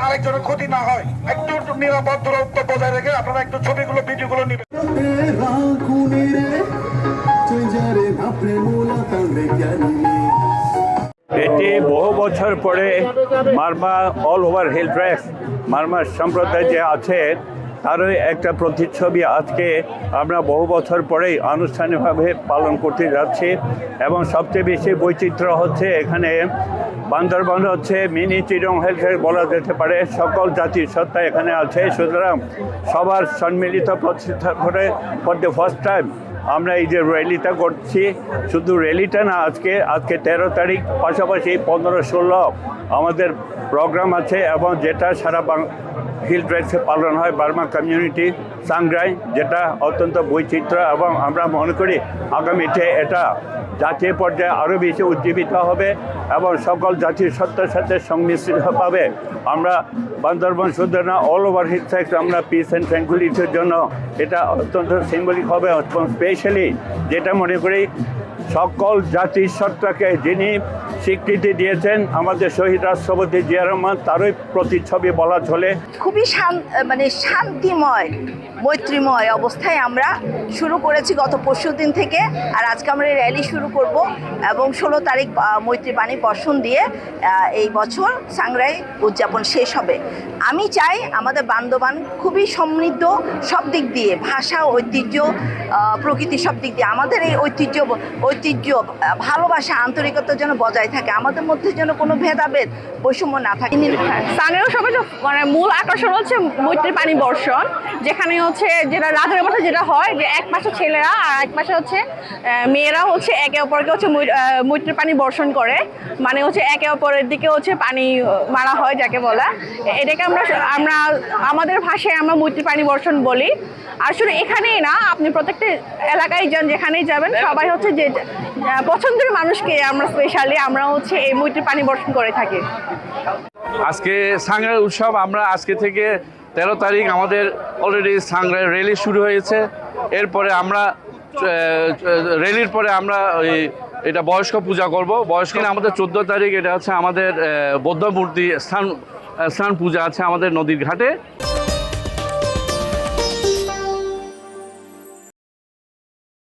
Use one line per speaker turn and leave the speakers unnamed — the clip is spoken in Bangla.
আরেকজনের ক্ষতি না হয়, একটু নিরাপদ দূরত্ব বজায় রেখে আপনারা একটু ছবিগুলো ভিডিওগুলো নেবেন।
এটি বহু বছর পরে Marma all over hill trek Marma সম্প্রদায় যে আছে তারই একটা প্রতিচ্ছবি আজকে আমরা বহু বছর পরেই আনুষ্ঠানিকভাবে পালন করতে যাচ্ছি। এবং সবচেয়ে বেশি বৈচিত্র্য হচ্ছে এখানে বান্দরবান হচ্ছে মিনি চিরং হিল ট্রেক বলা যেতে পারে, সকল জাতির সত্তা এখানে আছে। সুতরাং সবার সম্মিলিত প্রচেষ্টা করে ফর দ্য ফার্স্ট টাইম আমরা এই যে র্যালিটা করছি, শুধু র্যালিটা না, আজকে 13 তারিখ পাশাপাশি 15-16 আমাদের প্রোগ্রাম আছে এবং যেটা সারা হিল ট্রেকসে পালন হয় বার্মা কমিউনিটি সাংগ্রাই, যেটা অত্যন্ত বৈচিত্র্য এবং আমরা মনে করি আগামীতে এটা জাতীয় পর্যায়ে আরও বেশি উজ্জীবিত হবে এবং সকল জাতির সত্তার সাথে সংমিশ্রিত পাবে। আমরা বান্দরবান শুধু না, অল ওভার হিল ট্রেকস আমরা পিস অ্যান্ড ট্র্যাঙ্কুইলিটির জন্য এটা অত্যন্ত সিম্বলিক হবে এবং স্পেশালি যেটা মনে করি সকল জাতির সত্তাকে যিনি স্বীকৃতি দিয়েছেন আমাদের শহীদ রাষ্ট্রপতি জিয়া রহমান, তারই প্রতিচ্ছবি বলা চলে।
খুবই শান্তিময় মৈত্রীময় অবস্থায় আমরা শুরু করেছি গত পরশুদিন থেকে, আর আজকে আমরা র্যালি শুরু করব এবং 16 তারিখ মৈত্রী বাণী বর্ষণ দিয়ে এই বছর সাংগ্রাই উদযাপন শেষ হবে। আমি চাই আমাদের বান্দরবান খুবই সমৃদ্ধ সব দিক দিয়ে, ভাষা, ঐতিহ্য, প্রকৃতি সব দিক দিয়ে আমাদের এই ঐতিহ্য ভালোবাসা, আন্তরিকতার জন্য বজায় থাকে, আমাদের মধ্যে যেন কোনো ভেদাভেদ বৈষম্য না থাকে।
স্থানীয় সবাই মানে মূল আকর্ষণ হচ্ছে মৈত্রী পানি বর্ষণ, যেখানে হচ্ছে যেটা রাতের মাঠে যেটা হয় যে এক পাশে ছেলেরা আর এক পাশে হচ্ছে মেয়েরা হচ্ছে একে অপরকে হচ্ছে মৈত্রী পানি বর্ষণ করে, মানে হচ্ছে একে অপরের দিকে হচ্ছে পানি মারা হয় যাকে বলা, এটাকে আমরা আমাদের ভাষায় আমরা মৈত্রী পানি বর্ষণ বলি। আর শুধু এখানেই না, আপনি প্রত্যেকটা এলাকায় যান, যেখানেই যাবেন সবাই হচ্ছে যে পছন্দের মানুষকে আমরা হচ্ছে এই মৈত্রী পানি বর্ষণ করে থাকি।
আজকে সাংগ্রাই উৎসব আমরা আজকে থেকে 13 তারিখ আমাদের অলরেডি সাংগ্রাই র্যালি শুরু হয়েছে। এরপরে আমরা র্যালির পরে আমরা এটা বয়স্ক পূজা করব। বয়স্ক আমাদের 14 তারিখ এটা হচ্ছে আমাদের বৌদ্ধ মূর্তি স্থান পূজা আছে আমাদের নদীর ঘাটে।